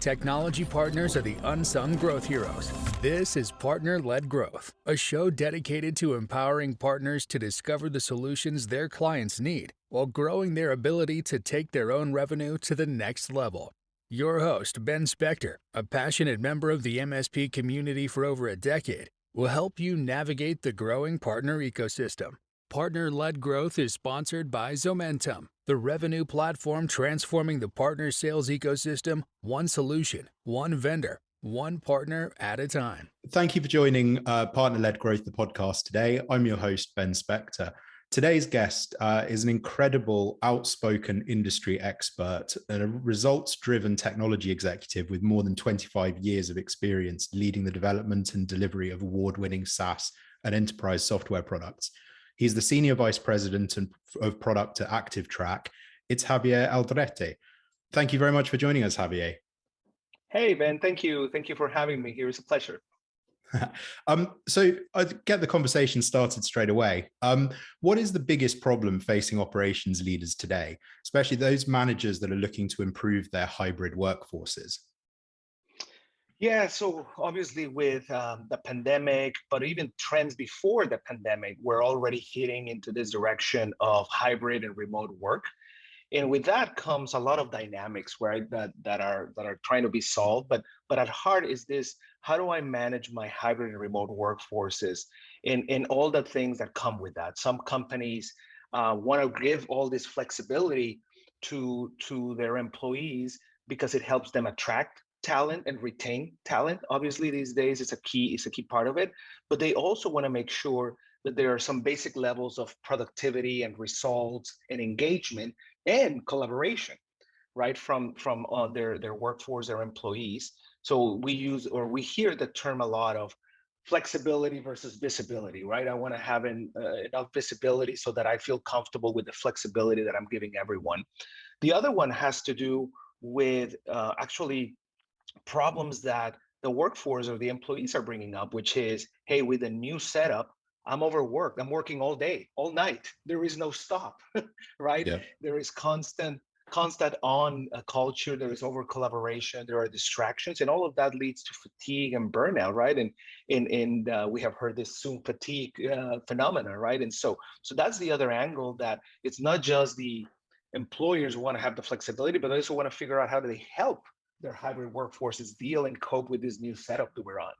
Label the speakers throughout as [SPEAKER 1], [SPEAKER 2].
[SPEAKER 1] Technology partners are the unsung growth heroes. This is Partner-Led Growth, a show dedicated to empowering partners to discover the solutions their clients need while growing their ability to take their own revenue to the next level. Your host, Ben Spector, a passionate member of the MSP community for over a decade, will help you navigate the growing partner ecosystem. Partner-Led Growth is sponsored by Zomentum, the revenue platform transforming the partner sales ecosystem, one solution, one vendor, one partner at a time.
[SPEAKER 2] Thank you for joining Partner-Led Growth, the podcast today. I'm your host, Ben Spector. Today's guest is an incredible, outspoken industry expert and a results-driven technology executive with more than 25 years of experience leading the development and delivery of award-winning SaaS and enterprise software products. He's the Senior Vice President of Product at ActiveTrack. It's Javier Aldrete. Thank you very much for joining us, Javier.
[SPEAKER 3] Hey, Ben, thank you. Thank you for having me here. It's a pleasure.
[SPEAKER 2] So I get the conversation started straight away. What is the biggest problem facing operations leaders today, especially those managers that are looking to improve their hybrid workforces?
[SPEAKER 3] Yeah, so obviously with the pandemic, but even trends before the pandemic, we're already hitting into this direction of hybrid and remote work. And with that comes a lot of dynamics, right, that are trying to be solved. But at heart is this: how do I manage my hybrid and remote workforces and all the things that come with that? Some companies want to give all this flexibility to their employees because it helps them attract talent and retain talent. Obviously, these days it's a key part of it. But they also want to make sure that there are some basic levels of productivity and results and engagement and collaboration, right, from their workforce, their employees. So we hear the term a lot of flexibility versus visibility, right? I want to have enough visibility so that I feel comfortable with the flexibility that I'm giving everyone. The other one has to do with actually problems that the workforce or the employees are bringing up, which is, hey, with a new setup, I'm overworked. I'm working all day, all night. There is no stop, right? Yeah. There is constant on culture. There is over collaboration. There are distractions, and all of that leads to fatigue and burnout, right? And we have heard this Zoom fatigue phenomena, right? And so that's the other angle, that it's not just the employers who want to have the flexibility, but they also want to figure out how do they help their hybrid workforces deal and cope with this new setup that we're on.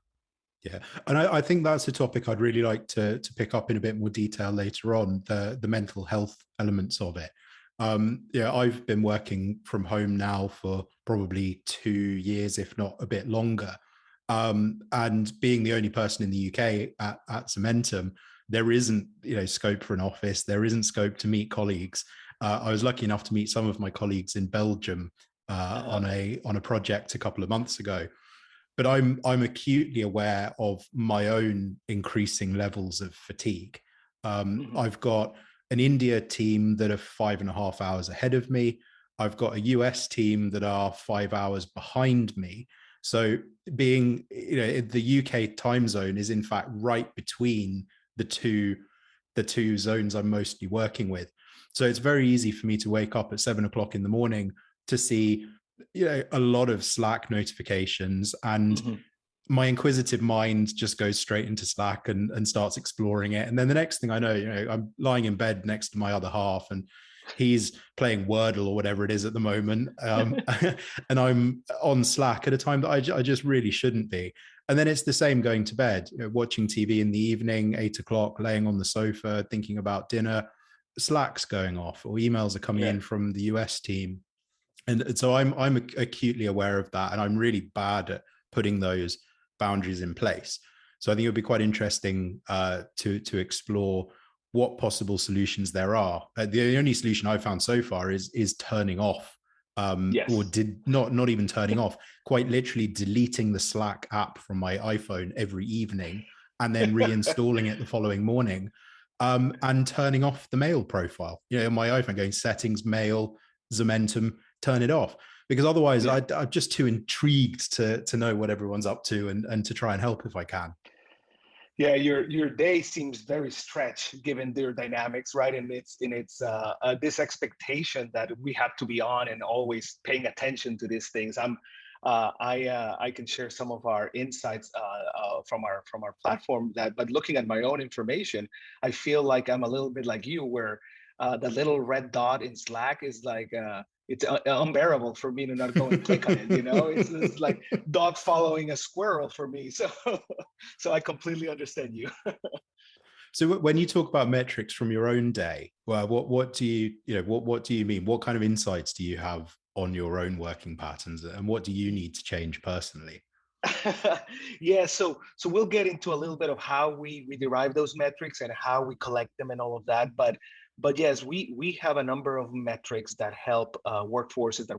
[SPEAKER 2] Yeah, and I think that's a topic I'd really like to pick up in a bit more detail later on, the mental health elements of it. I've been working from home now for probably 2 years, if not a bit longer. And being the only person in the UK at Zomentum, there isn't scope for an office. There isn't scope to meet colleagues. I was lucky enough to meet some of my colleagues in Belgium on a project a couple of months ago. But I'm acutely aware of my own increasing levels of fatigue. I've got an India team that are 5.5 hours ahead of me. I've got a US team that are 5 hours behind me. So being, the UK time zone is in fact right between the two zones I'm mostly working with. So it's very easy for me to wake up at 7 o'clock in the morning to see a lot of Slack notifications, and my inquisitive mind just goes straight into Slack and starts exploring it. And then the next thing I know, I'm lying in bed next to my other half, and he's playing Wordle or whatever it is at the moment. And I'm on Slack at a time that I just really shouldn't be. And then it's the same going to bed, watching TV in the evening, 8 o'clock, laying on the sofa, thinking about dinner. Slack's going off, or emails are coming in from the US team. And so I'm acutely aware of that, and I'm really bad at putting those boundaries in place. So I think it would be quite interesting to explore what possible solutions there are. The only solution I've found so far is turning off, or not even turning off, quite literally deleting the Slack app from my iPhone every evening and then reinstalling it the following morning, and turning off the mail profile. My iPhone, going settings, mail, Zomentum, turn it off, because otherwise I'm just too intrigued to know what everyone's up to and to try and help if I can.
[SPEAKER 3] Yeah, your day seems very stretched given their dynamics, right? And it's this expectation that we have to be on and always paying attention to these things. I can share some of our insights from our platform. That, but looking at my own information, I feel like I'm a little bit like you, where the little red dot in Slack is like it's unbearable for me to not go and click on it. You know, it's like dog following a squirrel for me. So so I completely understand you.
[SPEAKER 2] So when you talk about metrics from your own day, well, what do what do you mean? What kind of insights do you have on your own working patterns, and what do you need to change personally?
[SPEAKER 3] Yeah, so we'll get into a little bit of how we derive those metrics and how we collect them and all of that. But yes, we have a number of metrics that help workforces that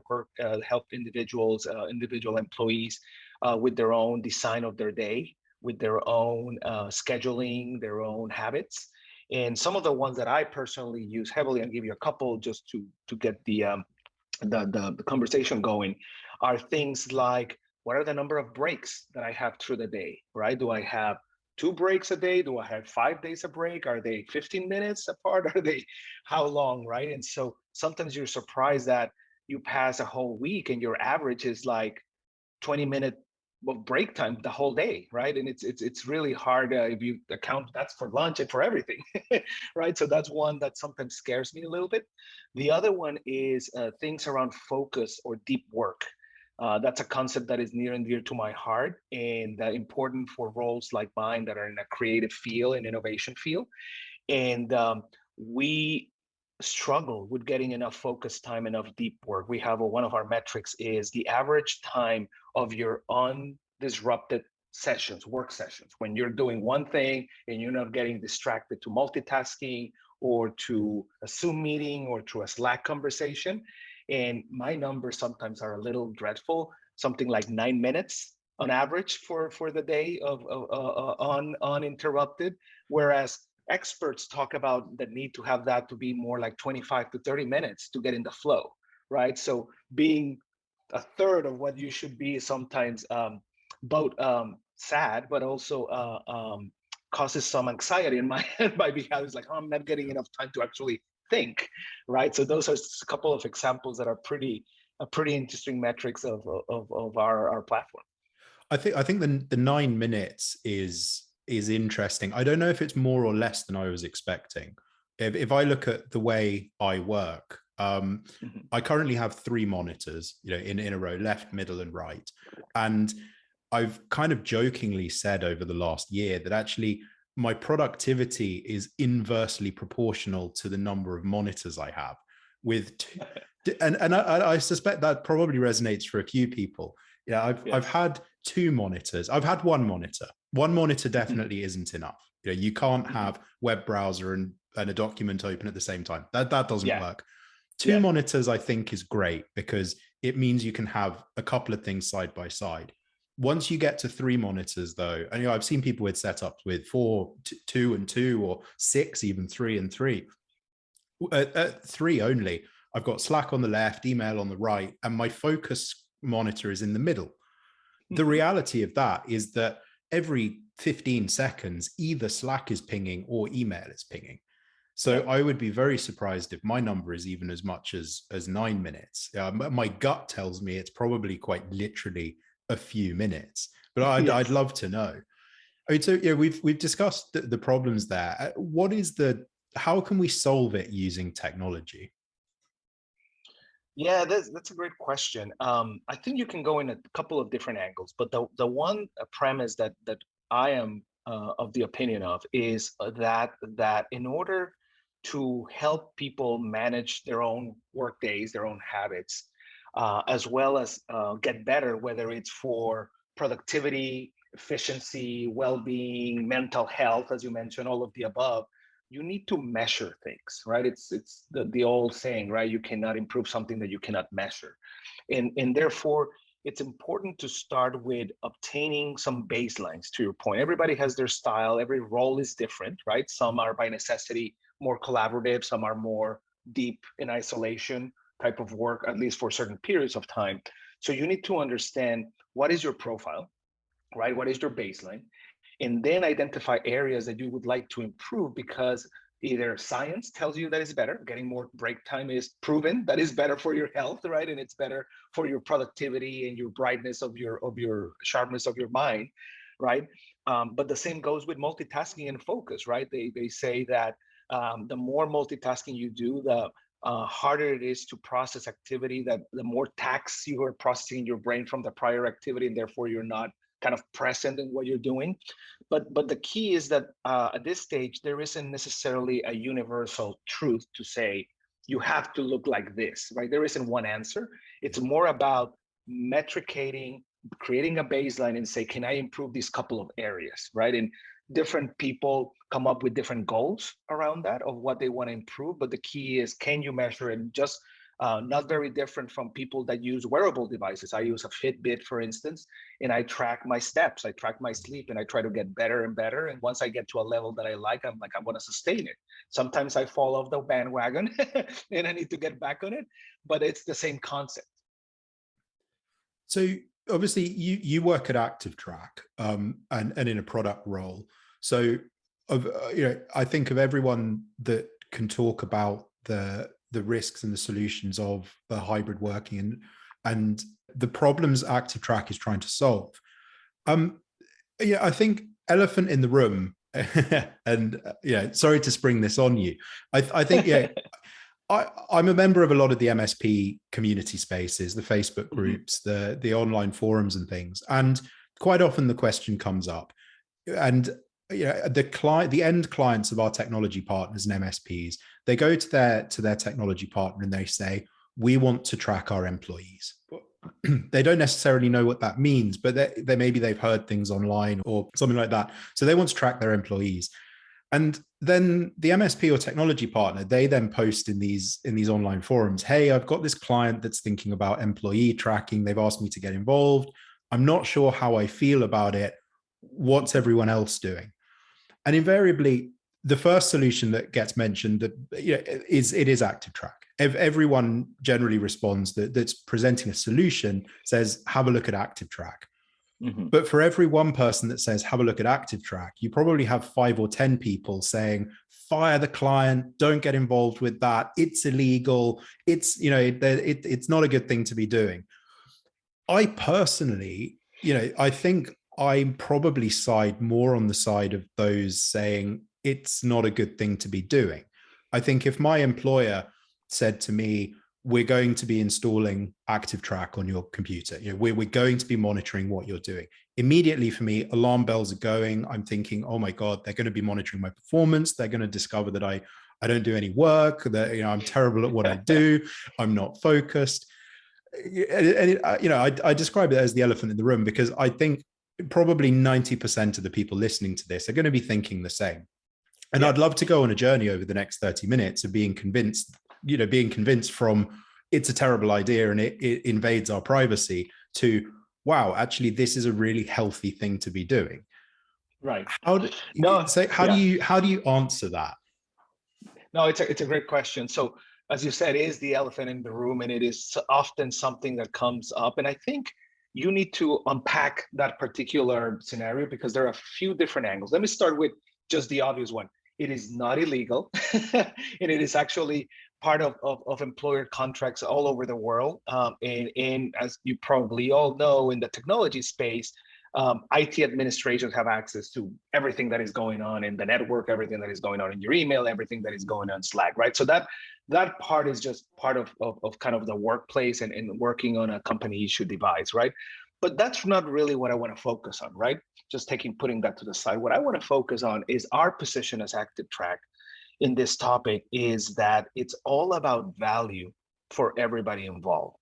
[SPEAKER 3] help individuals, individual employees with their own design of their day, with their own scheduling, their own habits. And some of the ones that I personally use heavily, I'll give you a couple just to get the conversation going, are things like, what are the number of breaks that I have through the day, right? Do I have 2 breaks a day? Do I have 5 days a break? Are they 15 minutes apart? Are they how long, right? And so sometimes you're surprised that you pass a whole week and your average is like 20-minute of break time the whole day, right? And it's really hard if you account that's for lunch and for everything, right? So that's one that sometimes scares me a little bit. The other one is things around focus or deep work. That's a concept that is near and dear to my heart, and important for roles like mine that are in a creative field and innovation field. And we struggle with getting enough focus time, enough deep work. We have one of our metrics is the average time of your undisrupted sessions, work sessions, when you're doing one thing and you're not getting distracted to multitasking or to a Zoom meeting or to a Slack conversation. And my numbers sometimes are a little dreadful, something like 9 minutes on average for the day of uninterrupted, whereas experts talk about the need to have that to be more like 25 to 30 minutes to get in the flow, right? So being a third of what you should be is sometimes both sad, but also causes some anxiety in my head by behalf. It's like, oh, I'm not getting enough time to actually think, right? So those are a couple of examples that are pretty interesting metrics of our platform.
[SPEAKER 2] I think the 9 minutes is interesting. I don't know if it's more or less than I was expecting. If I look at the way I work, I currently have 3 monitors, in a row, left, middle, and right. And I've kind of jokingly said over the last year that actually my productivity is inversely proportional to the number of monitors I have. And I suspect that probably resonates for a few people. I've had 2 monitors. I've had 1 monitor. 1 monitor definitely isn't enough. You can't have web browser and a document open at the same time. That doesn't work. 2 monitors, I think, is great because it means you can have a couple of things side by side. Once you get to 3 monitors, though, and I've seen people with setups with 4, 2 and 2, or 6, even 3 and 3. At 3 only, I've got Slack on the left, email on the right, and my focus monitor is in the middle. The reality of that is that every 15 seconds, either Slack is pinging or email is pinging. So I would be very surprised if my number is even as much as 9 minutes. My gut tells me it's probably quite literally a few minutes, but I'd love to know. I mean, so we've discussed the problems there. How can we solve it using technology?
[SPEAKER 3] Yeah, that's a great question. I think you can go in a couple of different angles, but the one premise that I am of the opinion of is that in order to help people manage their own work days, their own habits, as well as get better, whether it's for productivity, efficiency, well-being, mental health, as you mentioned, all of the above, you need to measure things, right? It's the old saying, right? You cannot improve something that you cannot measure. And therefore, it's important to start with obtaining some baselines. To your point, everybody has their style, every role is different, right? Some are by necessity more collaborative, some are more deep in isolation type of work, at least for certain periods of time. So you need to understand what is your profile, right? What is your baseline? And then identify areas that you would like to improve, because Either science tells you that it's better, getting more break time is proven that is better for your health, right? And it's better for your productivity and your brightness of your sharpness of your mind, right? But the same goes with multitasking and focus, right? They say that the more multitasking you do, the harder it is to process activity, that the more tax you are processing in your brain from the prior activity, and therefore you're not kind of present in what you're doing. But the key is that at this stage, there isn't necessarily a universal truth to say you have to look like this, right? There isn't one answer. It's more about metricating, creating a baseline and say, can I improve these couple of areas, right? And different people come up with different goals around that of what they want to improve. But the key is, can you measure it? Just not very different from people that use wearable devices. I use a Fitbit, for instance, and I track my steps, I track my sleep, and I try to get better and better. And once I get to a level that I like, I'm like, I want to sustain it. Sometimes I fall off the bandwagon and I need to get back on it, but it's the same concept.
[SPEAKER 2] So obviously you work at ActiveTrack and in a product role. So I think of everyone that can talk about the risks and the solutions of the hybrid working and the problems ActiveTrack is trying to solve. I think elephant in the room, and sorry to spring this on you. I think I'm a member of a lot of the MSP community spaces, the Facebook groups, the online forums and things. And quite often the question comes up, and the end clients of our technology partners and MSPs, they go to their technology partner and they say, we want to track our employees. They don't necessarily know what that means, but maybe they've heard things online or something like that. So they want to track their employees. And then the MSP or technology partner, they then post in these online forums, hey, I've got this client that's thinking about employee tracking. They've asked me to get involved. I'm not sure how I feel about it. What's everyone else doing? And invariably, the first solution that gets mentioned is ActiveTrack. Everyone generally responds that's presenting a solution says, have a look at ActiveTrack. Mm-hmm. But for every one person that says, have a look at ActiveTrack, you probably have 5 or 10 people saying, fire the client, don't get involved with that. It's illegal. It's not a good thing to be doing. I personally, I think I probably side more on the side of those saying it's not a good thing to be doing. I think if my employer said to me, we're going to be installing ActiveTrack on your computer, we're going to be monitoring what you're doing. Immediately for me, alarm bells are going. I'm thinking, oh my God, they're going to be monitoring my performance. They're going to discover that I don't do any work, that I'm terrible at what I do. I'm not focused. And I describe it as the elephant in the room because I think probably 90% of the people listening to this are going to be thinking the same. And I'd love to go on a journey over the next 30 minutes of being convinced from it's a terrible idea and it invades our privacy to, wow, actually, this is a really healthy thing to be doing.
[SPEAKER 3] Right.
[SPEAKER 2] How do you answer that?
[SPEAKER 3] No, it's a great question. So as you said, it is the elephant in the room, and it is often something that comes up. And I think you need to unpack that particular scenario because there are a few different angles. Let me start with just the obvious one. It is not illegal, and it is actually part of employer contracts all over the world. And as you probably all know, in the technology space, IT administrators have access to everything that is going on in the network, everything that is going on in your email, everything that is going on Slack, right? So that part is just part of kind of the workplace and working on a company issue device, right? But that's not really what I want to focus on, right? Just putting that to the side. What I want to focus on is our position as ActiveTrack in this topic is that it's all about value for everybody involved,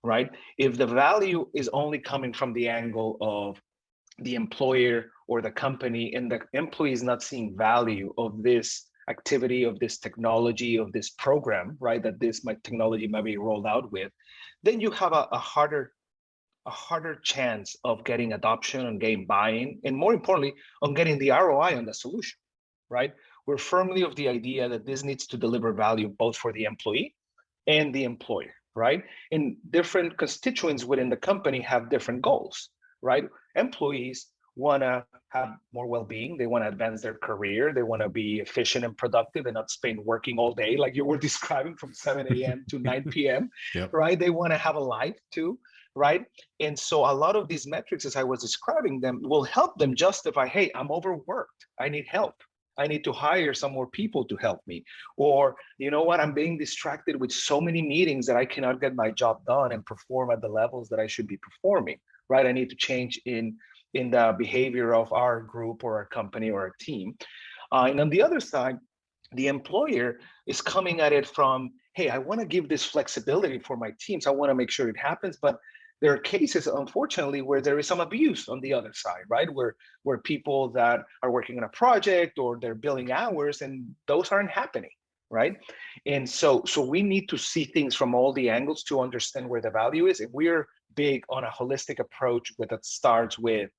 [SPEAKER 3] right? If the value is only coming from the angle of the employer or the company and the employee is not seeing value of this activity, of this technology, of this program, right, that this technology might be rolled out with, then you have a harder chance of getting adoption and getting buy-in, and more importantly, on getting the ROI on the solution, right? We're firmly of the idea that this needs to deliver value both for the employee and the employer, right? And different constituents within the company have different goals, right? Employees want to have more well-being. They want to advance their career. They want to be efficient and productive and not spend working all day, like you were describing, from 7 a.m. to 9 p.m.,
[SPEAKER 2] Yep.
[SPEAKER 3] right? They want to have a life too, right? And so a lot of these metrics, as I was describing them, will help them justify, hey, I'm overworked. I need help. I need to hire some more people to help me. Or, you know what, I'm being distracted with so many meetings that I cannot get my job done and perform at the levels that I should be performing, right? I need to change in the behavior of our group or our company or our team. And on the other side, the employer is coming at it from, hey, I want to give this flexibility for my teams. I want to make sure it happens, but there are cases, unfortunately, where there is some abuse on the other side, right? Where people that are working on a project or they're billing hours, and those aren't happening, right? And so we need to see things from all the angles to understand where the value is. And we're big on a holistic approach that starts with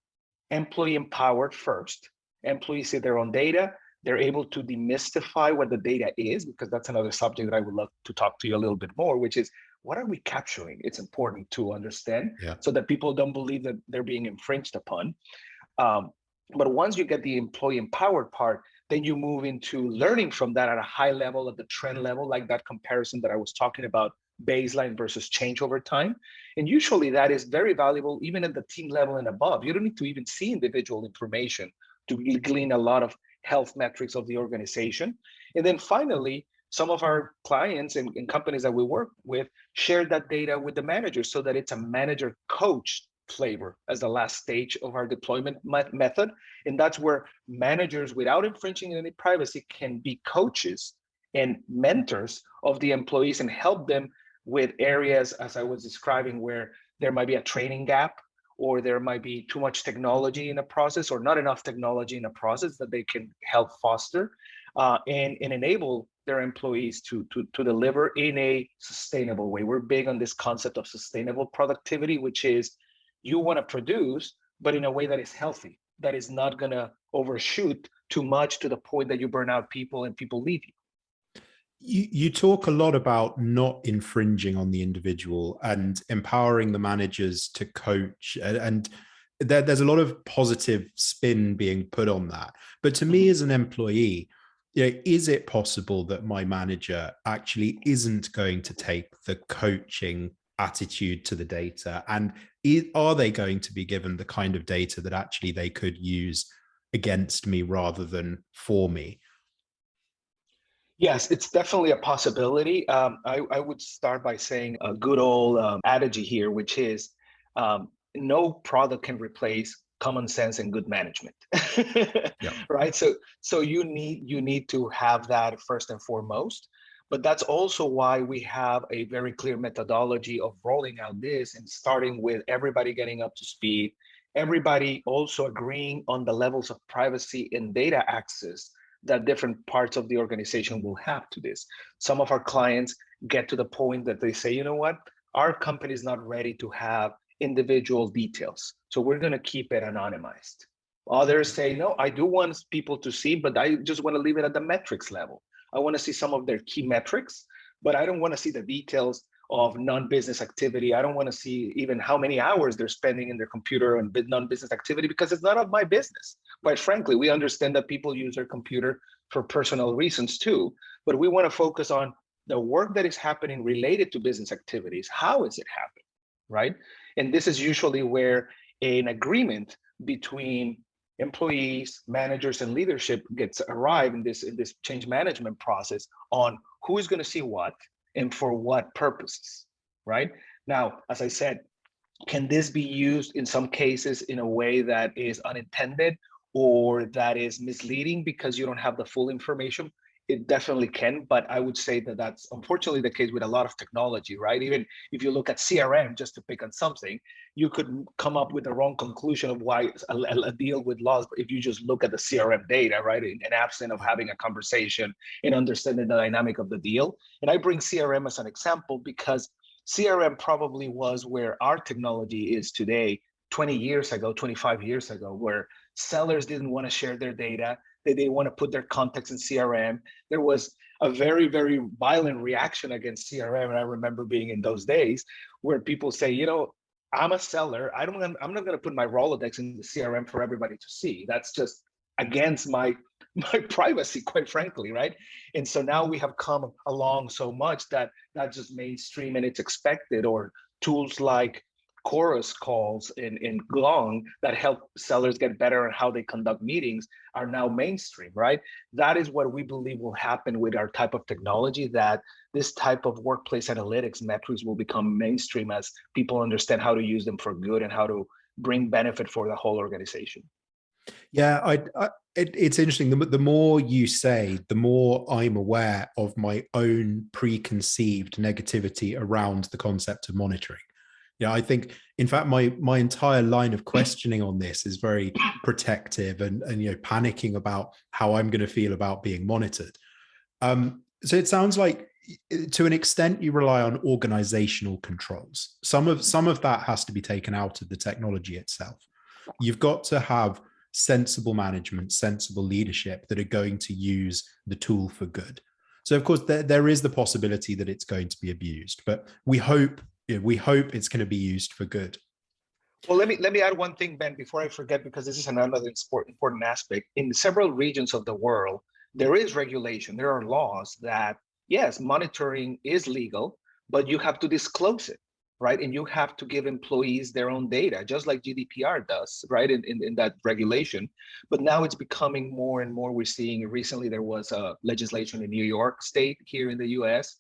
[SPEAKER 3] employee empowered first. Employees see their own data. They're able to demystify what the data is, because that's another subject that I would love to talk to you a little bit more, which is, what are we capturing? It's important to understand, so that people don't believe that they're being infringed upon. But once you get the employee empowered part, then you move into learning from that at a high level, at the trend level, like that comparison that I was talking about, baseline versus change over time. And usually that is very valuable, even at the team level and above. You don't need to even see individual information to glean a lot of health metrics of the organization. And then finally, some of our clients and companies that we work with share that data with the managers, so that it's a manager coach flavor as the last stage of our deployment method. And that's where managers, without infringing any privacy, can be coaches and mentors of the employees and help them with areas, as I was describing, where there might be a training gap, or there might be too much technology in a process, or not enough technology in a process that they can help foster and enable their employees to deliver in a sustainable way. We're big on this concept of sustainable productivity, which is, you want to produce, but in a way that is healthy, that is not going to overshoot too much to the point that you burn out people and people leave you.
[SPEAKER 2] You talk a lot about not infringing on the individual and empowering the managers to coach, and there's a lot of positive spin being put on that. But to me, as an employee, is it possible that my manager actually isn't going to take the coaching attitude to the data? And are they going to be given the kind of data that actually they could use against me rather than for me?
[SPEAKER 3] Yes, it's definitely a possibility. I would start by saying a good old adage here, which is, no product can replace common sense and good management. Right? So you need to have that first and foremost. But that's also why we have a very clear methodology of rolling out this, and starting with everybody getting up to speed, everybody also agreeing on the levels of privacy and data access that different parts of the organization will have to this. Some of our clients get to the point that they say, you know what, our company is not ready to have individual details, so we're going to keep it anonymized. Others say, no, I do want people to see, but I just want to leave it at the metrics level. I want to see some of their key metrics, but I don't want to see the details of non-business activity. I don't want to see even how many hours they're spending in their computer on non-business activity, because it's not of my business. Quite frankly, we understand that people use their computer for personal reasons too, but we want to focus on the work that is happening related to business activities. How is it happening, right? And this is usually where an agreement between employees, managers, and leadership gets arrived in this change management process on who is going to see what and for what purposes, right? Now, as I said, can this be used in some cases in a way that is unintended or that is misleading because you don't have the full information? It definitely can, but I would say that that's unfortunately the case with a lot of technology, right? Even if you look at CRM, just to pick on something, you could come up with the wrong conclusion of why a deal would loss if you just look at the CRM data, right? In absent of having a conversation and understanding the dynamic of the deal. And I bring CRM as an example because CRM probably was where our technology is today 20 years ago, 25 years ago, where sellers didn't want to share their data. They didn't want to put their contacts in CRM. There was a very, very violent reaction against CRM. And I remember being in those days where people say, you know, I'm a seller. I'm not going to put my Rolodex in the CRM for everybody to see. That's just against my privacy, quite frankly, right? And so now we have come along so much that that's just mainstream and it's expected. Or tools like chorus calls in Gong that help sellers get better at how they conduct meetings are now mainstream, right? That is what we believe will happen with our type of technology, that this type of workplace analytics metrics will become mainstream as people understand how to use them for good and how to bring benefit for the whole organization.
[SPEAKER 2] Yeah, it's interesting. The more you say, the more I'm aware of my own preconceived negativity around the concept of monitoring. Yeah, I think, in fact, my entire line of questioning on this is very protective and panicking about how I'm going to feel about being monitored. So it sounds like, to an extent, you rely on organizational controls. Some of that has to be taken out of the technology itself. You've got to have sensible management, sensible leadership that are going to use the tool for good. So, of course, there is the possibility that it's going to be abused, but we hope it's going to be used for good.
[SPEAKER 3] Well, let me add one thing, Ben, before I forget, because this is another important aspect. In several regions of the world, there is regulation. There are laws that, yes, monitoring is legal, but you have to disclose it, right? And you have to give employees their own data, just like GDPR does, right? In that regulation. But now it's becoming more and more. We're seeing recently there was a legislation in New York State here in the US.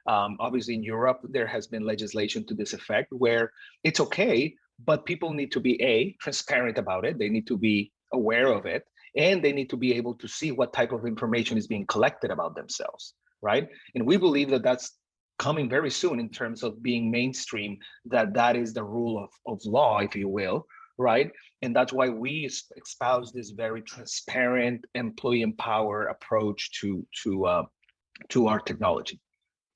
[SPEAKER 3] Obviously, in Europe, there has been legislation to this effect where it's okay, but people need to be transparent about it. They need to be aware of it, and they need to be able to see what type of information is being collected about themselves, right? And we believe that that's coming very soon in terms of being mainstream, that is the rule of law, if you will, right? And that's why we espouse this very transparent, employee empower approach to our technology.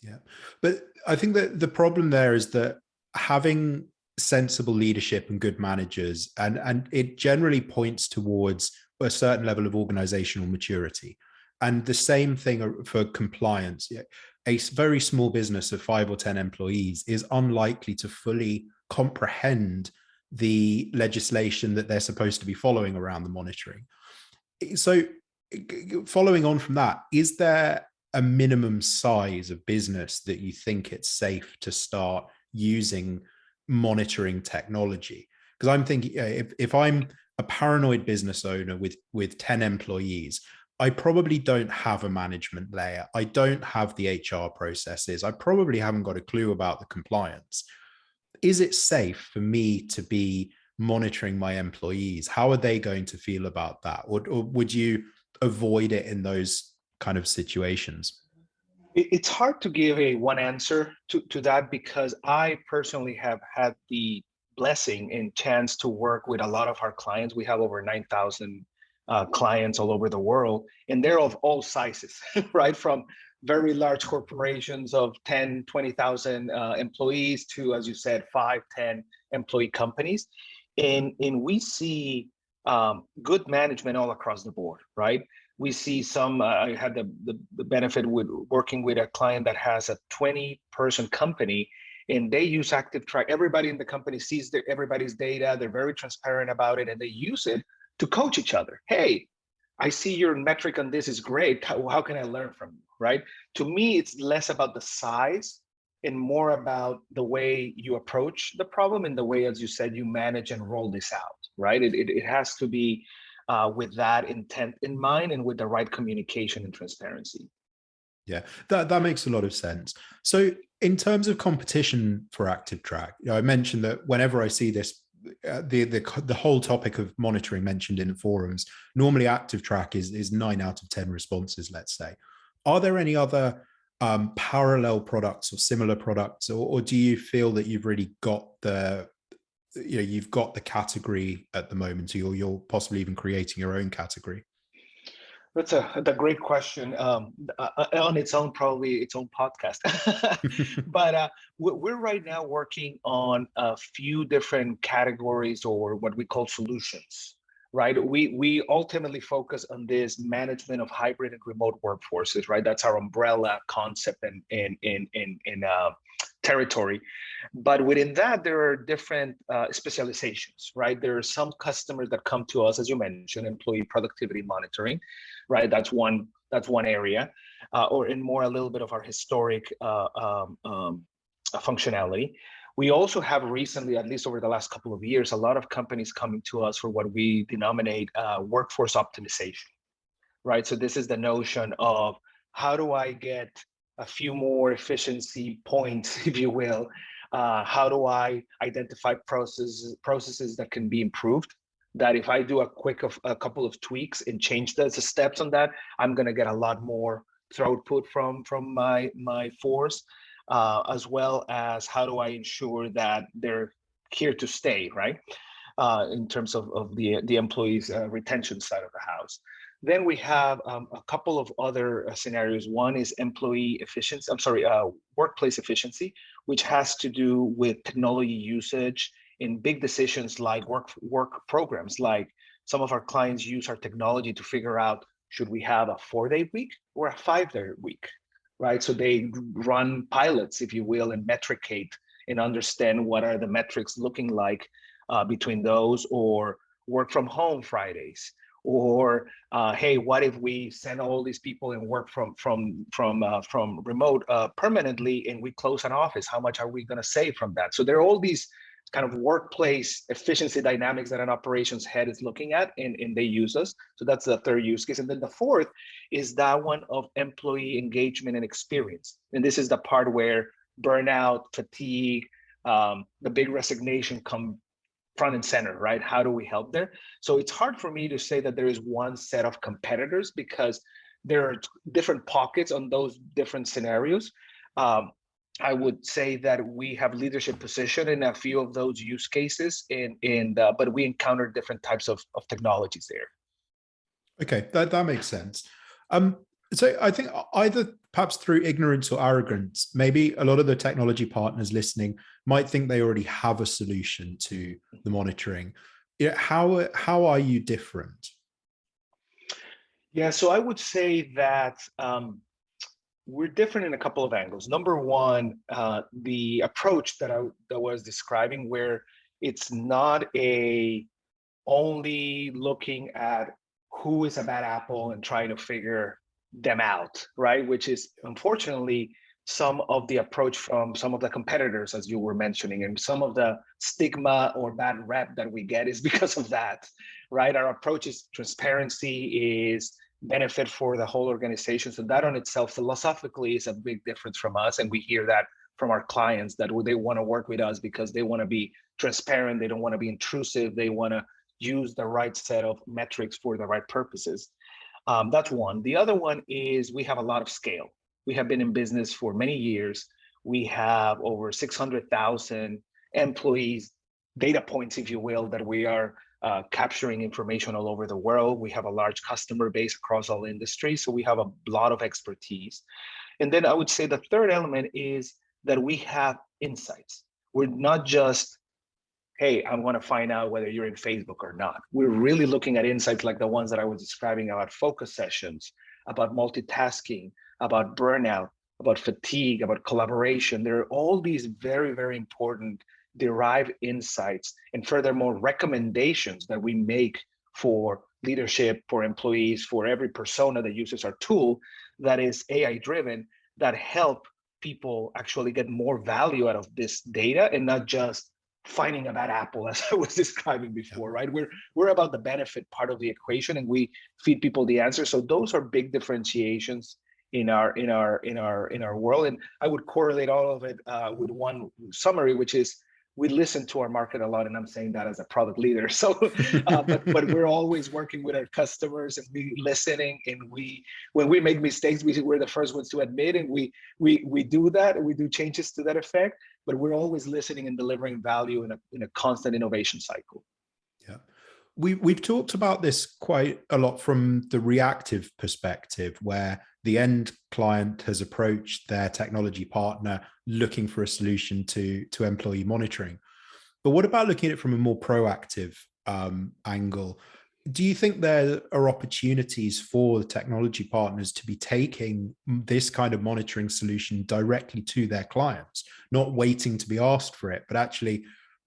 [SPEAKER 2] Yeah, but I think that the problem there is that having sensible leadership and good managers, and it generally points towards a certain level of organizational maturity. And the same thing for compliance. A very small business of 5 or 10 employees is unlikely to fully comprehend the legislation that they're supposed to be following around the monitoring. So, following on from that, is there a minimum size of business that you think it's safe to start using monitoring technology? Because I'm thinking, if I'm a paranoid business owner with 10 employees, I probably don't have a management layer. I don't have the HR processes. I probably haven't got a clue about the compliance. Is it safe for me to be monitoring my employees? How are they going to feel about that? Or would you avoid it in those kind of situations?
[SPEAKER 3] It's hard to give a one answer to that, because I personally have had the blessing and chance to work with a lot of our clients. We have over 9,000 clients all over the world, and they're of all sizes, right? From very large corporations of 10, 20,000 employees to, as you said, 5, 10 employee companies. And we see good management all across the board, right? We see some, I had the benefit with working with a client that has a 20-person company, and they use Active Track. Everybody in the company sees everybody's data. They're very transparent about it, and they use it to coach each other. Hey, I see your metric on this is great. How can I learn from you, right? To me, it's less about the size and more about the way you approach the problem and the way, as you said, you manage and roll this out, right? It has to be with that intent in mind and with the right communication and transparency.
[SPEAKER 2] Yeah, that makes a lot of sense. So in terms of competition for Active Track, I mentioned that whenever I see this, the whole topic of monitoring mentioned in forums, normally Active Track is 9 out of 10 responses, let's say. Are there any other parallel products or similar products, or do you feel that you've really got you've got the category at the moment, or you're possibly even creating your own category?
[SPEAKER 3] That's a great question. On its own, probably its own podcast. But we're right now working on a few different categories, or what we call solutions, right? We ultimately focus on this management of hybrid and remote workforces, right? That's our umbrella concept in territory. But within that, there are different specializations, right? There are some customers that come to us, as you mentioned, employee productivity monitoring, right? That's one area, or in more a little bit of our historic functionality. We also have recently, at least over the last couple of years, a lot of companies coming to us for what we denominate workforce optimization, right? So this is the notion of how do I get a few more efficiency points, if you will? How do I identify processes that can be improved? That if I do a couple of tweaks and change the steps on that, I'm going to get a lot more throughput from my force, as well as how do I ensure that they're here to stay, right? In terms of the employees' retention side of the house. Then we have a couple of other scenarios. One is employee efficiency, workplace efficiency, which has to do with technology usage in big decisions like work programs. Like some of our clients use our technology to figure out, should we have a 4-day week or a 5-day week, right? So they run pilots, if you will, and metricate and understand what are the metrics looking like between those, or work from home Fridays, or hey, what if we send all these people and work from remote permanently, and we close an office? How much are we going to save from that? So there are all these kind of workplace efficiency dynamics that an operations head is looking at, and they use us. So that's the third use case. And then the fourth is that one of employee engagement and experience. And this is the part where burnout, fatigue, the big resignation come front and center, right? How do we help there? So it's hard for me to say that there is one set of competitors, because there are different pockets on those different scenarios. I would say that we have leadership position in a few of those use cases, but we encounter different types of technologies there.
[SPEAKER 2] Okay, that makes sense. So I think either perhaps through ignorance or arrogance, maybe a lot of the technology partners listening might think they already have a solution to the monitoring. How are you different?
[SPEAKER 3] Yeah, so I would say that we're different in a couple of angles. Number one, the approach that I was describing, where it's not only looking at who is a bad apple and trying to figure them out, right? Which is unfortunately some of the approach from some of the competitors, as you were mentioning, and some of the stigma or bad rep that we get is because of that, right? Our approach is transparency, is benefit for the whole organization. So that on itself philosophically is a big difference from us. And we hear that from our clients, that they want to work with us because they want to be transparent, they don't want to be intrusive, they want to use the right set of metrics for the right purposes. That's one. The other one is we have a lot of scale. We have been in business for many years. We have over 600,000 employees, data points, if you will, that we are capturing information all over the world. We have a large customer base across all industries, so we have a lot of expertise. And then I would say the third element is that we have insights. We're not just, hey, I want to find out whether you're in Facebook or not. We're really looking at insights like the ones that I was describing about focus sessions, about multitasking, about burnout, about fatigue, about collaboration. There are all these very, very important derived insights, and furthermore, recommendations that we make for leadership, for employees, for every persona that uses our tool that is AI driven, that help people actually get more value out of this data, and not just finding a bad apple, as I was describing before, right? We're about the benefit part of the equation, and we feed people the answer. So those are big differentiations in our world. And I would correlate all of it with one summary, which is we listen to our market a lot, and I'm saying that as a product leader. So, but we're always working with our customers, and we listening, and when we make mistakes, we're the first ones to admit, and we do that, and we do changes to that effect. But we're always listening and delivering value in a constant innovation cycle.
[SPEAKER 2] Yeah. We've talked about this quite a lot from the reactive perspective, where the end client has approached their technology partner looking for a solution to employee monitoring. But what about looking at it from a more proactive angle? do you think there are opportunities for the technology partners to be taking this kind of monitoring solution directly to their clients, not waiting to be asked for it, but actually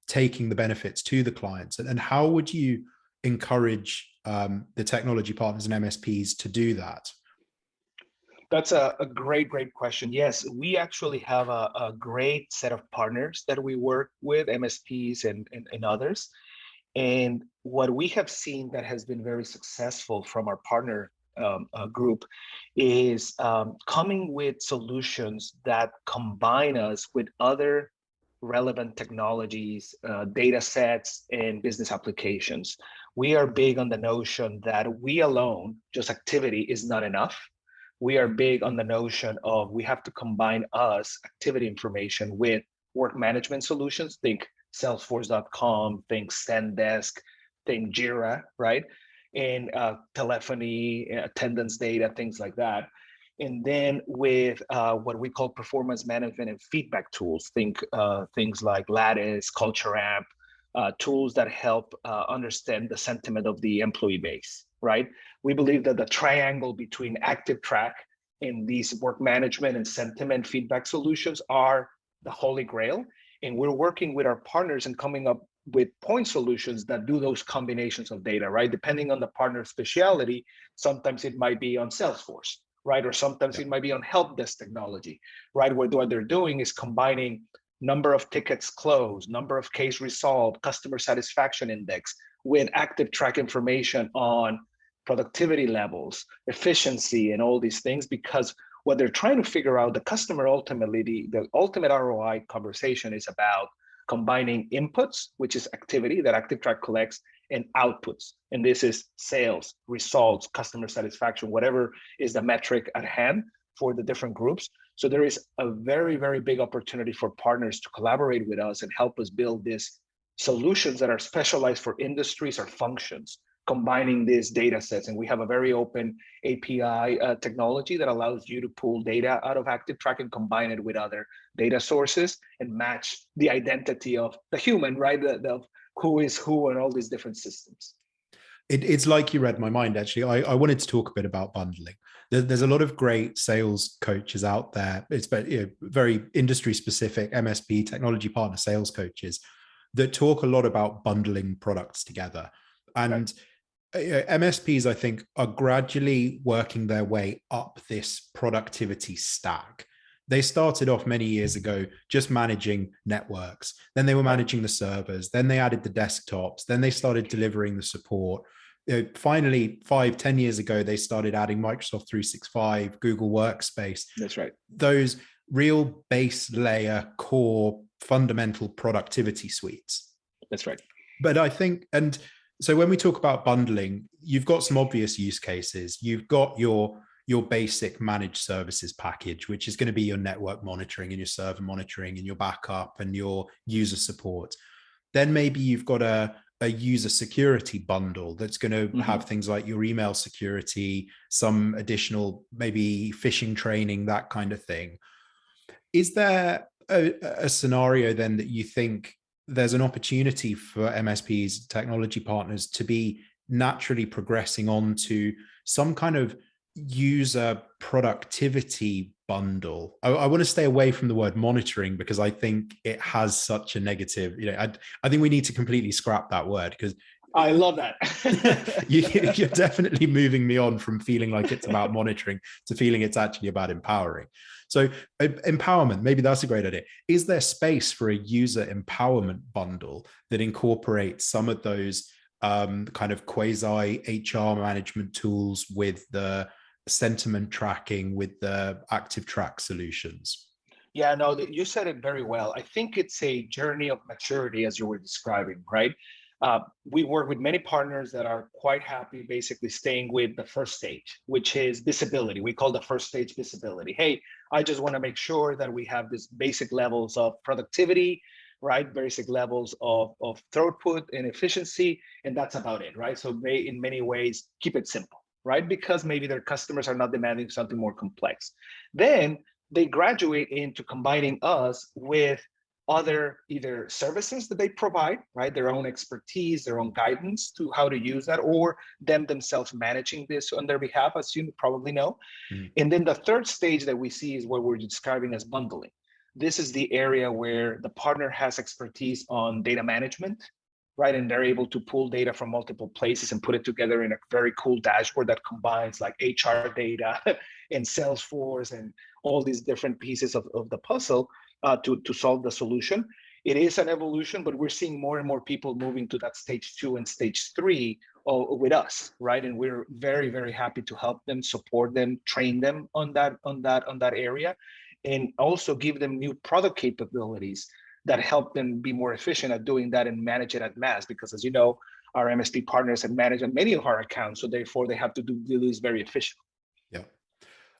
[SPEAKER 2] taking the benefits to the clients? And how would you encourage the technology partners and MSPs to do that?
[SPEAKER 3] That's a great question. Yes, we actually have a great set of partners that we work with, MSPs and others. And what we have seen that has been very successful from our partner group is coming with solutions that combine us with other relevant technologies, data sets, and business applications. We are big on the notion that we alone, just activity, is not enough. We are big on the notion of we have to combine us activity information with work management solutions. Think Salesforce.com, think Zendesk, think Jira, right? And telephony, attendance data, things like that. And then with what we call performance management and feedback tools, think things like Lattice, Culture App, tools that help understand the sentiment of the employee base, right? We believe that the triangle between ActiveTrack and these work management and sentiment feedback solutions are the holy grail. And we're working with our partners and coming up with point solutions that do those combinations of data, right? Depending on the partner speciality, sometimes it might be on Salesforce, right? Or sometimes it might be on help desk technology, right? Where what they're doing is combining number of tickets closed, number of case resolved, customer satisfaction index with ActiveTrack information on productivity levels, efficiency, and all these things, because what they're trying to figure out, the customer ultimately, the ultimate ROI conversation is about combining inputs, which is activity that ActiveTrack collects, and outputs. And this is sales, results, customer satisfaction, whatever is the metric at hand for the different groups. So there is a very, very big opportunity for partners to collaborate with us and help us build these solutions that are specialized for industries or functions, combining these data sets. And we have a very open API technology that allows you to pull data out of ActiveTrack and combine it with other data sources and match the identity of the human, right? The who is who and all these different systems.
[SPEAKER 2] It's like you read my mind, actually. I wanted to talk a bit about bundling. There's a lot of great sales coaches out there. It's very industry specific MSP technology partner sales coaches that talk a lot about bundling products together. And MSPs, I think, are gradually working their way up this productivity stack. They started off many years ago just managing networks. Then they were managing the servers. Then they added the desktops. Then they started delivering the support. Finally, 5-10 years ago, they started adding Microsoft 365, Google Workspace.
[SPEAKER 3] That's right.
[SPEAKER 2] Those real base layer, core, fundamental productivity suites.
[SPEAKER 3] That's right.
[SPEAKER 2] But I think, and so when we talk about bundling, you've got some obvious use cases. You've got your basic managed services package, which is going to be your network monitoring and your server monitoring and your backup and your user support. Then maybe you've got a user security bundle that's going to have things like your email security, some additional maybe phishing training, that kind of thing. Is there a scenario then that you think there's an opportunity for MSPs, technology partners, to be naturally progressing on to some kind of user productivity bundle? I want to stay away from the word monitoring because I think it has such a negative, I think we need to completely scrap that word, because
[SPEAKER 3] I love that.
[SPEAKER 2] You're definitely moving me on from feeling like it's about monitoring to feeling it's actually about empowering. So empowerment, maybe that's a great idea. Is there space for a user empowerment bundle that incorporates some of those kind of quasi HR management tools with the sentiment tracking, with the ActiveTrack solutions?
[SPEAKER 3] Yeah, no, you said it very well. I think it's a journey of maturity, as you were describing, right? We work with many partners that are quite happy basically staying with the first stage, which is visibility. We call the first stage visibility. Hey, I just want to make sure that we have these basic levels of productivity, right? Basic levels of throughput and efficiency, and that's about it, right? So they, in many ways, keep it simple, right? Because maybe their customers are not demanding something more complex. Then they graduate into combining us with other either services that they provide, right? Their own expertise, their own guidance to how to use that, or them themselves managing this on their behalf, as you probably know.
[SPEAKER 2] Mm.
[SPEAKER 3] And then the third stage that we see is what we're describing as bundling. This is the area where the partner has expertise on data management, right? And they're able to pull data from multiple places and put it together in a very cool dashboard that combines like HR data and Salesforce and all these different pieces of the puzzle to solve the solution. It is an evolution, but we're seeing more and more people moving to that stage 2 and stage 3 with us, right? And we're very, very happy to help them, support them, train them on that area, and also give them new product capabilities that help them be more efficient at doing that and manage it at mass. Because as you know, our MSP partners have managed many of our accounts, so therefore they have to do this very efficiently.
[SPEAKER 2] Yeah.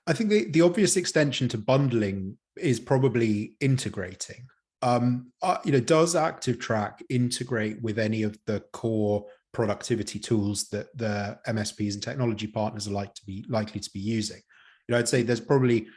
[SPEAKER 2] I think the obvious extension to bundling is probably integrating. Does ActiveTrack integrate with any of the core productivity tools that the MSPs and technology partners are likely to be using? I'd say there's probably,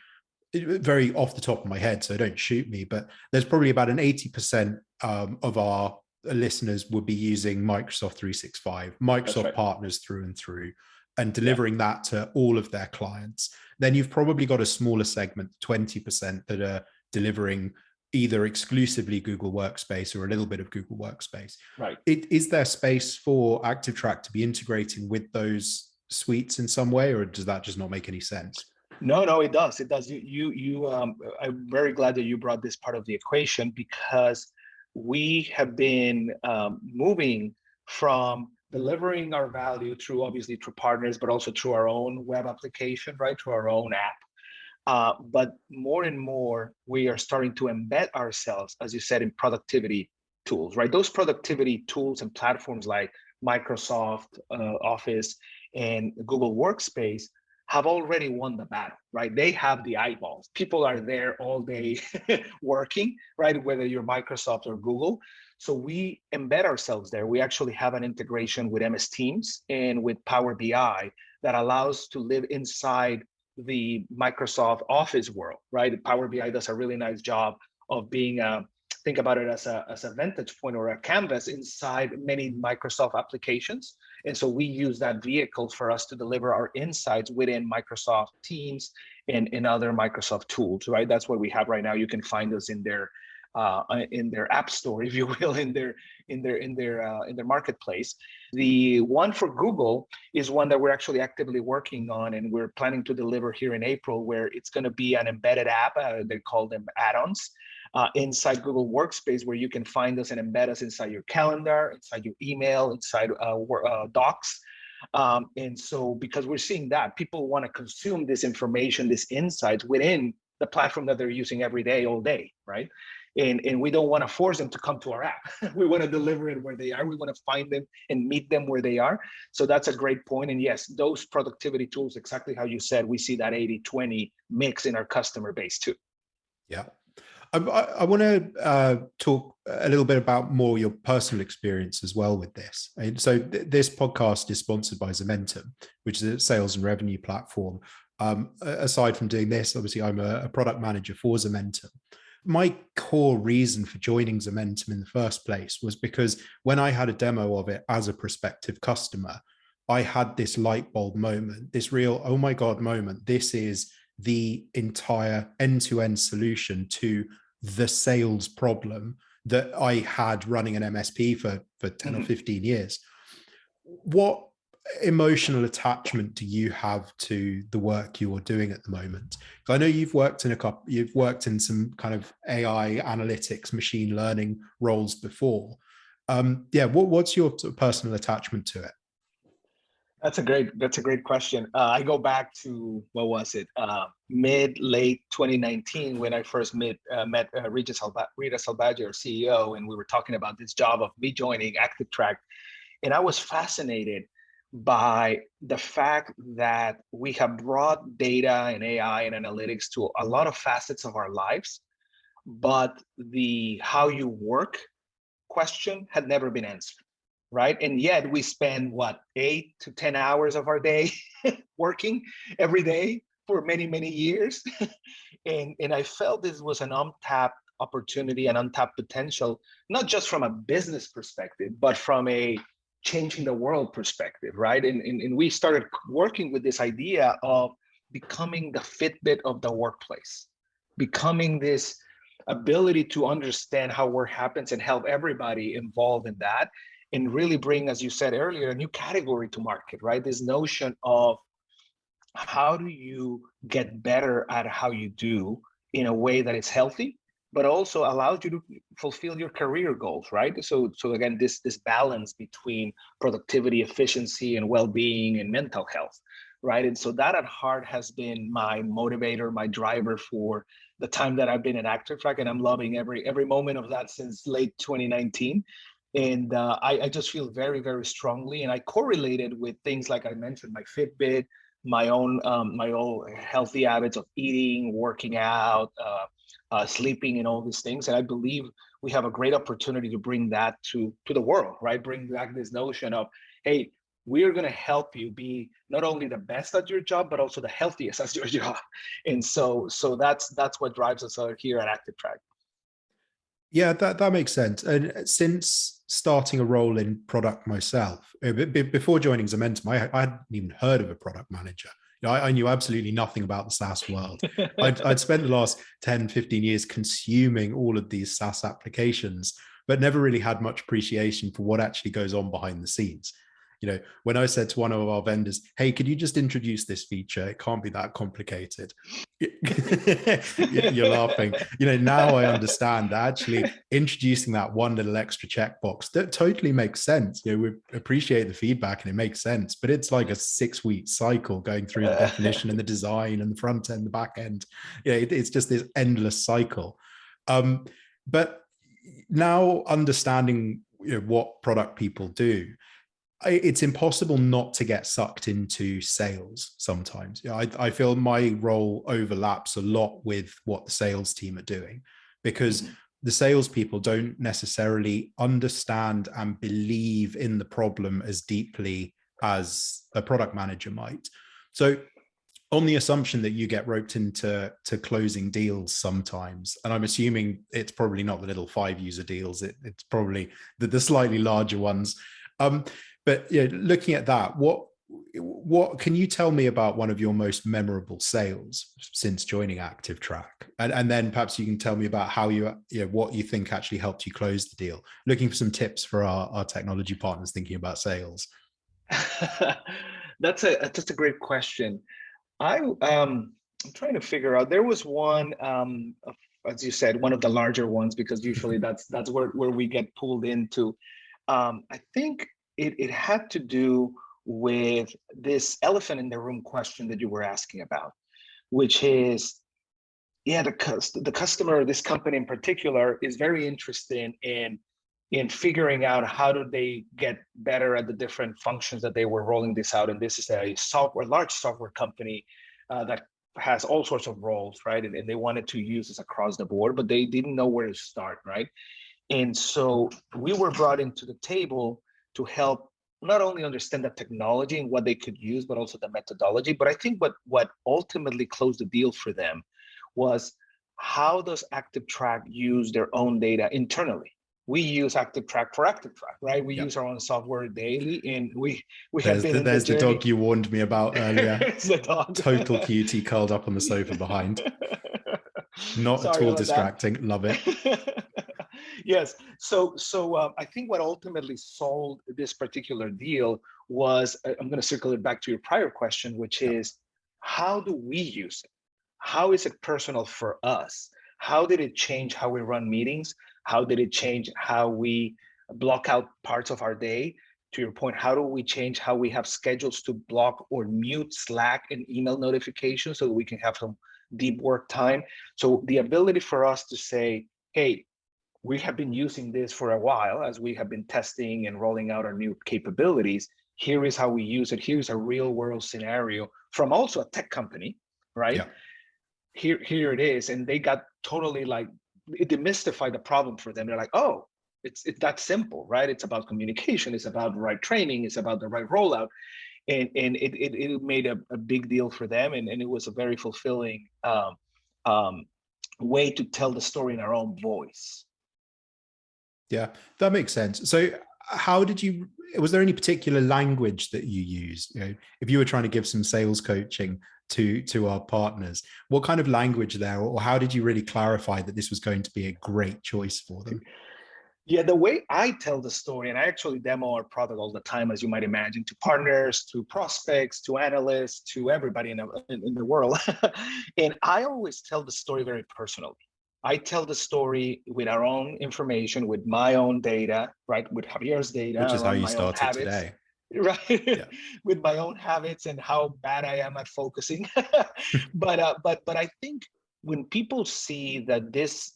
[SPEAKER 2] very off the top of my head, so don't shoot me, but there's probably about an 80% of our listeners would be using Microsoft 365, Microsoft partners through and through, and delivering that to all of their clients. Then you've probably got a smaller segment, 20%, that are delivering either exclusively Google Workspace or a little bit of Google Workspace.
[SPEAKER 3] Right.
[SPEAKER 2] Is there space for ActiveTrack to be integrating with those suites in some way, or does that just not make any sense?
[SPEAKER 3] No, it does. It does. I'm very glad that you brought this part of the equation, because we have been moving from delivering our value through partners, but also through our own web application, right? Through our own app. But more and more, we are starting to embed ourselves, as you said, in productivity tools, right? Those productivity tools and platforms like Microsoft Office and Google Workspace have already won the battle, right? They have the eyeballs. People are there all day working, right? Whether you're Microsoft or Google. So we embed ourselves there. We actually have an integration with MS Teams and with Power BI that allows to live inside the Microsoft Office world, right? Power BI does a really nice job of being think about it as a vantage point or a canvas inside many Microsoft applications. And so we use that vehicle for us to deliver our insights within Microsoft Teams and other Microsoft tools, right? That's what we have right now. You can find us in their app store, if you will, in their marketplace. The one for Google is one that we're actually actively working on, and we're planning to deliver here in April, where it's going to be an embedded app. They call them add-ons. Inside Google Workspace, where you can find us and embed us inside your calendar, inside your email, inside Docs. And so, because we're seeing that people want to consume this information, this insights within the platform that they're using every day, all day, right? And we don't want to force them to come to our app. We want to deliver it where they are. We want to find them and meet them where they are. So that's a great point. And yes, those productivity tools, exactly how you said, we see that 80-20 mix in our customer base too.
[SPEAKER 2] Yeah. I want to talk a little bit about more your personal experience as well with this. And so this podcast is sponsored by Zementum, which is a sales and revenue platform. Aside from doing this, obviously, I'm a product manager for Zementum. My core reason for joining Zementum in the first place was because when I had a demo of it as a prospective customer, I had this light bulb moment, this real, oh my God moment. This is the entire end-to-end solution to the sales problem that I had running an MSP for 10 or 15 years. What emotional attachment do you have to the work you're doing at the moment? Because I know you've worked in some kind of AI analytics, machine learning roles before. What's your personal attachment to it?
[SPEAKER 3] That's a great question. I go back to, what was it, late 2019, when I first met Rita Salvaggio, our CEO, and we were talking about this job of me joining ActiveTrack. And I was fascinated by the fact that we have brought data and AI and analytics to a lot of facets of our lives, but the how you work question had never been answered. Right. And yet we spend 8 to 10 hours of our day working every day for many, many years. and I felt this was an untapped opportunity and untapped potential, not just from a business perspective, but from a changing the world perspective, right? And we started working with this idea of becoming the Fitbit of the workplace, becoming this ability to understand how work happens and help everybody involved in that, and really bring, as you said earlier, a new category to market, right? This notion of how do you get better at how you do in a way that is healthy, but also allows you to fulfill your career goals, right? So again, this balance between productivity, efficiency, and well-being and mental health, right? And so that at heart has been my motivator, my driver for the time that I've been at ActiveTrack, and I'm loving every moment of that since late 2019. And I just feel very, very strongly, and I correlated with things like I mentioned, my Fitbit, my own healthy habits of eating, working out, sleeping, and all these things. And I believe we have a great opportunity to bring that to the world, right? Bring back this notion of, hey, we are going to help you be not only the best at your job, but also the healthiest at your job. And so that's what drives us out here at ActiveTrack.
[SPEAKER 2] Yeah, that makes sense. And since starting a role in product myself, before joining Zementum, I hadn't even heard of a product manager. You know, I knew absolutely nothing about the SaaS world. I'd spent the last 10, 15 years consuming all of these SaaS applications, but never really had much appreciation for what actually goes on behind the scenes. You know, when I said to one of our vendors, hey, could you just introduce this feature? It can't be that complicated. You're laughing. You know, now I understand that actually introducing that one little extra checkbox, that totally makes sense. You know, we appreciate the feedback and it makes sense, but it's like a 6-week cycle going through the definition and the design and the front end, the back end. Yeah, it's just this endless cycle. But now understanding, you know, what product people do, it's impossible not to get sucked into sales sometimes. You know, I feel my role overlaps a lot with what the sales team are doing, because the salespeople don't necessarily understand and believe in the problem as deeply as a product manager might. So on the assumption that you get roped into closing deals sometimes, and I'm assuming it's probably not the little 5-user deals, it's probably the slightly larger ones. But yeah, looking at that, what can you tell me about one of your most memorable sales since joining ActiveTrack? And then perhaps you can tell me about how what you think actually helped you close the deal. Looking for some tips for our technology partners thinking about sales.
[SPEAKER 3] That's a great question. I'm trying to figure out. There was one, as you said, one of the larger ones, because usually that's where we get pulled into. I think it had to do with this elephant in the room question that you were asking about, which is, the customer, this company in particular, is very interested in figuring out how do they get better at the different functions that they were rolling this out. And this is a large software company that has all sorts of roles, right? And they wanted to use this across the board, but they didn't know where to start, right? And so we were brought into the table to help not only understand the technology and what they could use, but also the methodology. But I think what ultimately closed the deal for them was, how does ActiveTrack use their own data internally? We use ActiveTrack for ActiveTrack, right? We use our own software daily, and we have been.
[SPEAKER 2] There's the dog you warned me about earlier.
[SPEAKER 3] It's the dog.
[SPEAKER 2] Total cutie curled up on the sofa behind. Not
[SPEAKER 3] Sorry
[SPEAKER 2] at all
[SPEAKER 3] about
[SPEAKER 2] distracting.
[SPEAKER 3] That.
[SPEAKER 2] Love it.
[SPEAKER 3] Yes. So I think what ultimately sold this particular deal was, I'm going to circle it back to your prior question, which is, how do we use it? How is it personal for us? How did it change how we run meetings? How did it change how we block out parts of our day? To your point, how do we change how we have schedules to block or mute Slack and email notifications so that we can have some deep work time? So the ability for us to say, hey, we have been using this for a while as we have been testing and rolling out our new capabilities. Here is how we use it. Here's a real world scenario from also a tech company, right?
[SPEAKER 2] Yeah.
[SPEAKER 3] Here it is. And they got totally like, it demystified the problem for them. They're like, oh, it's that simple, right? It's about communication. It's about the right training. It's about the right rollout. And it made a big deal for them. And it was a very fulfilling way to tell the story in our own voice.
[SPEAKER 2] Yeah, that makes sense. So how did you, was there any particular language that you used? You know, if you were trying to give some sales coaching to our partners, what kind of language there, or how did you really clarify that this was going to be a great choice for them?
[SPEAKER 3] Yeah, the way I tell the story, and I actually demo our product all the time, as you might imagine, to partners, to prospects, to analysts, to everybody in the world. And I always tell the story very personally. I tell the story with our own information, with my own data, right? With Javier's data
[SPEAKER 2] Which is how
[SPEAKER 3] around
[SPEAKER 2] you
[SPEAKER 3] my own
[SPEAKER 2] started
[SPEAKER 3] habits,
[SPEAKER 2] today.
[SPEAKER 3] right?
[SPEAKER 2] Yeah.
[SPEAKER 3] With my own habits and how bad I am at focusing. But I think when people see that this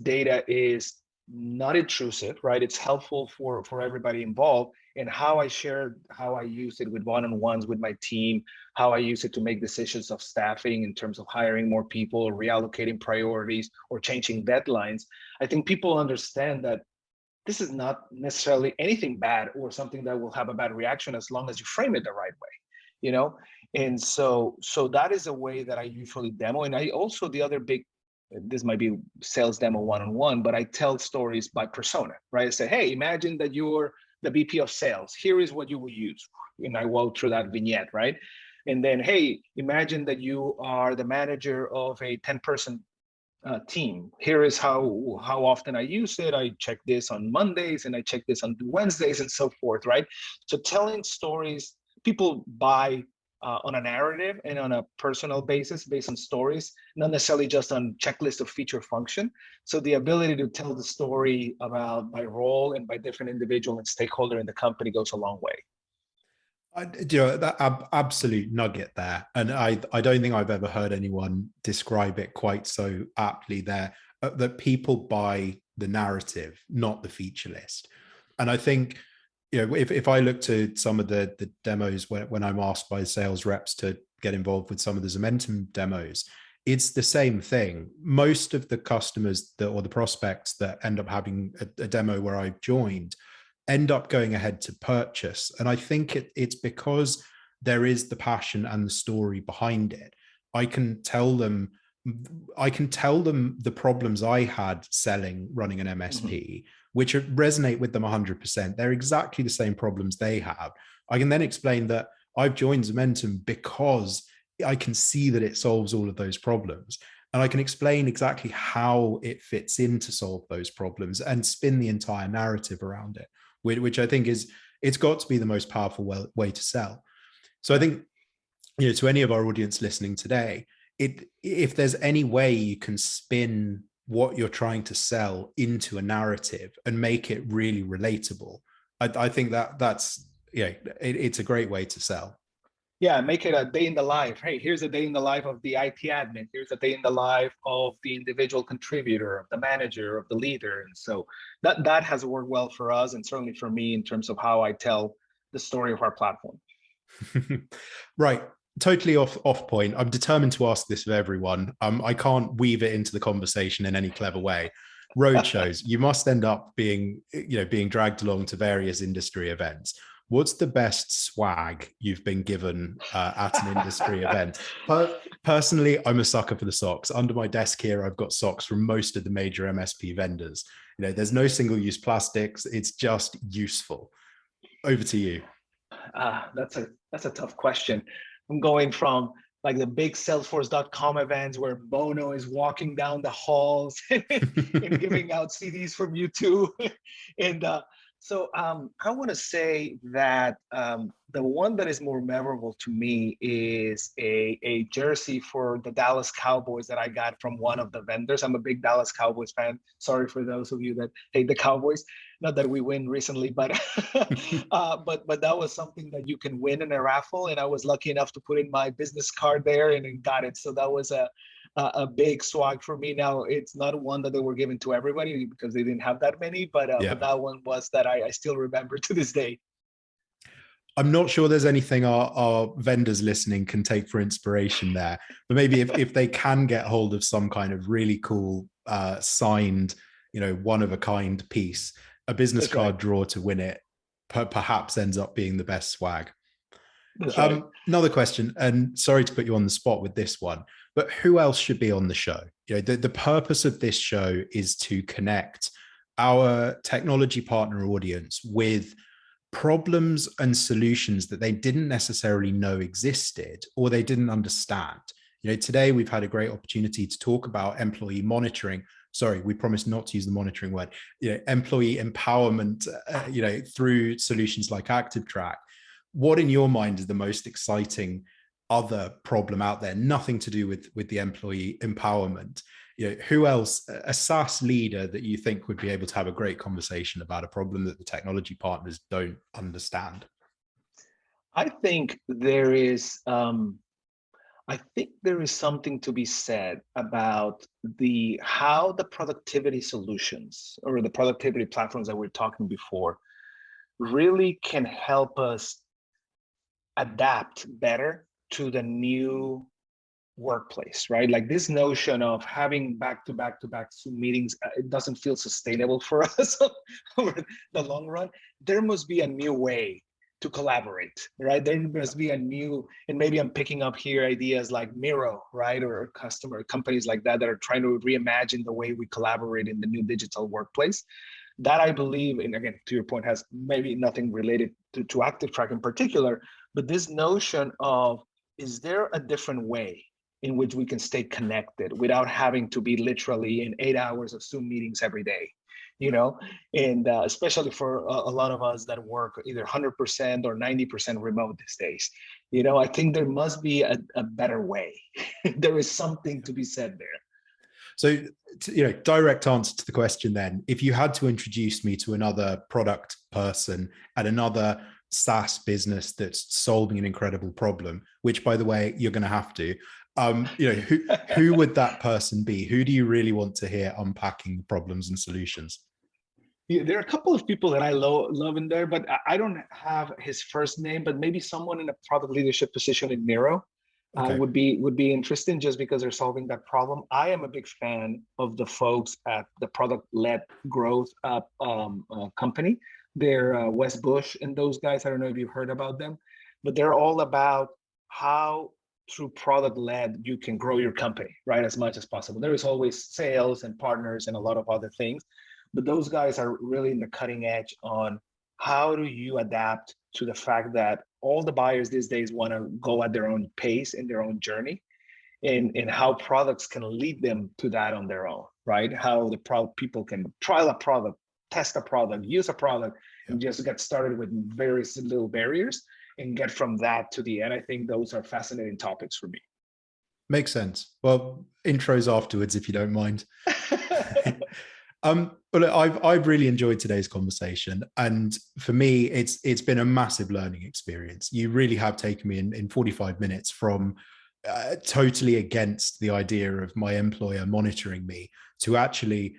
[SPEAKER 3] data is not intrusive, right? It's helpful for everybody involved, and how I share, how I use it with one-on-ones with my team, how I use it to make decisions of staffing in terms of hiring more people, or reallocating priorities, or changing deadlines. I think people understand that this is not necessarily anything bad or something that will have a bad reaction, as long as you frame it the right way, you know. And so that is a way that I usually demo. And I also, the other big, this might be sales demo one-on-one, but I tell stories by persona, right? I say, hey, imagine that you're the VP of sales. Here is what you will use. And I walk through that vignette, right? And then, hey, imagine that you are the manager of a 10-person team. Here is how often I use it. I check this on Mondays and I check this on Wednesdays, and so forth, right? So telling stories, people buy on a narrative and on a personal basis, based on stories, not necessarily just on checklist of feature function. So the ability to tell the story about my role and by different individual and stakeholder in the company goes a long way.
[SPEAKER 2] That absolute nugget there, and I don't think I've ever heard anyone describe it quite so aptly there, that people buy the narrative, not the feature list. And I think, you know, if I look to some of the demos when I'm asked by sales reps to get involved with some of the Zementum demos, it's the same thing. Most of the customers or the prospects that end up having a demo where I've joined end up going ahead to purchase. And I think it's because there is the passion and the story behind it. I can tell them the problems I had selling, running an MSP, which resonate with them 100%. They're exactly the same problems they have. I can then explain that I've joined Zementum because I can see that it solves all of those problems. And I can explain exactly how it fits in to solve those problems and spin the entire narrative around it, which I think it's got to be the most powerful way to sell. So I think, you know, to any of our audience listening today, if there's any way you can spin what you're trying to sell into a narrative and make it really relatable, I think that's, yeah, it's a great way to sell.
[SPEAKER 3] Yeah, make it a day in the life. Hey, here's a day in the life of the IT admin. Here's a day in the life of the individual contributor, of the manager, of the leader. And so that has worked well for us, and certainly for me, in terms of how I tell the story of our platform.
[SPEAKER 2] Right. Totally off point. I'm determined to ask this of everyone. I can't weave it into the conversation in any clever way. Road shows, you must end up being dragged along to various industry events. What's the best swag you've been given at an industry event? Personally, I'm a sucker for the socks. Under my desk here, I've got socks from most of the major MSP vendors. You know, there's no single-use plastics. It's just useful. Over to you.
[SPEAKER 3] That's a tough question. I'm going from like the big Salesforce.com events where Bono is walking down the halls and giving out CDs from U2. And so I want to say that the one that is more memorable to me is a jersey for the Dallas Cowboys that I got from one of the vendors. I'm a big Dallas Cowboys fan. Sorry for those of you that hate the Cowboys. Not that we win recently, but but that was something that you can win in a raffle, and I was lucky enough to put in my business card there and got it. So that was a big swag for me. Now, it's not one that they were given to everybody because they didn't have that many, but that one was that I still remember to this day.
[SPEAKER 2] I'm not sure there's anything our vendors listening can take for inspiration there, but maybe if they can get hold of some kind of really cool signed, you know, one of a kind piece, a business card draw to win it perhaps ends up being the best swag. Another question, and sorry to put you on the spot with this one. but who else should be on the show? The purpose of this show is to connect our technology partner audience with problems and solutions that they didn't necessarily know existed or they didn't understand. Today we've had a great opportunity to talk about employee monitoring. Sorry, we promised not to use the monitoring word. Employee empowerment, through solutions like ActiveTrack. What in your mind is the most exciting other problem out there? Nothing to do with the employee empowerment. Who else, a SaaS leader that you think would be able to have a great conversation about a problem that the technology partners don't understand?
[SPEAKER 3] I think there is something to be said about how the productivity solutions or the productivity platforms that we're talking before really can help us adapt better to the new workplace, right? Like this notion of having back-to-back Zoom meetings, it doesn't feel sustainable for us over the long run. There must be a new way to collaborate, right? There must be a new, and maybe I'm picking up here ideas like Miro, right? Or customer companies like that are trying to reimagine the way we collaborate in the new digital workplace. That I believe, and again, to your point, has maybe nothing related to ActiveTrack in particular, but this notion of, is there a different way in which we can stay connected without having to be literally in 8 hours of Zoom meetings every day, and especially for a lot of us that work either 100% or 90% remote these days. I think there must be a better way. There is something to be said there.
[SPEAKER 2] So, direct answer to the question then, if you had to introduce me to another product person at another SaaS business that's solving an incredible problem, which by the way, you're going to have to, who would that person be? Who do you really want to hear unpacking the problems and solutions?
[SPEAKER 3] Yeah, there are a couple of people that I love in there, but I don't have his first name, but maybe someone in a product leadership position in Miro.
[SPEAKER 2] Okay.
[SPEAKER 3] Would be interesting just because they're solving that problem. I am a big fan of the folks at the product-led growth company. They're Wes Bush and those guys. I don't know if you've heard about them, but they're all about how through product-led you can grow your company, right, as much as possible. There is always sales and partners and a lot of other things, but those guys are really in the cutting edge on how do you adapt to the fact that all the buyers these days want to go at their own pace in their own journey, and how products can lead them to that on their own, right? How the people can trial a product, test a product, use a product, and just get started with very little barriers and get from that to the end. I think those are fascinating topics for me.
[SPEAKER 2] Makes sense. Well, intros afterwards, if you don't mind. But I've really enjoyed today's conversation, and for me, it's been a massive learning experience. You really have taken me in 45 minutes from totally against the idea of my employer monitoring me to actually,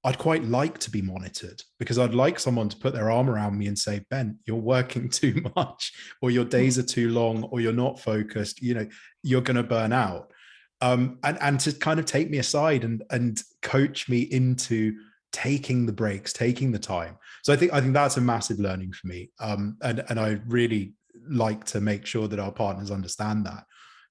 [SPEAKER 2] I'd quite like to be monitored, because I'd like someone to put their arm around me and say, Ben, you're working too much, or your days are too long, or you're not focused, you're going to burn out. And to kind of take me aside and coach me into taking the breaks, taking the time. So I think that's a massive learning for me. And I really like to make sure that our partners understand that.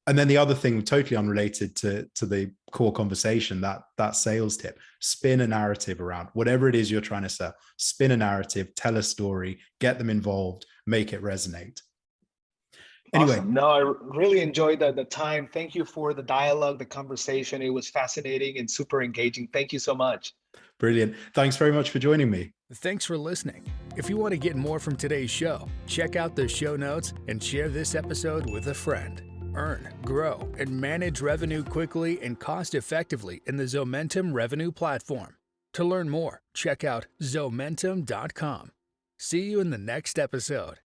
[SPEAKER 2] And then the other thing, totally unrelated to the core conversation, that sales tip: spin a narrative around whatever it is you're trying to sell. Spin a narrative, tell a story, get them involved, make it resonate. Anyway.
[SPEAKER 3] Awesome. No, I really enjoyed the time. Thank you for the dialogue, the conversation. It was fascinating and super engaging. Thank you so much.
[SPEAKER 2] Brilliant. Thanks very much for joining me.
[SPEAKER 1] Thanks for listening. If you want to get more from today's show, check out the show notes and share this episode with a friend. Earn, grow, and manage revenue quickly and cost-effectively in the Zomentum Revenue Platform. To learn more, check out zomentum.com. See you in the next episode.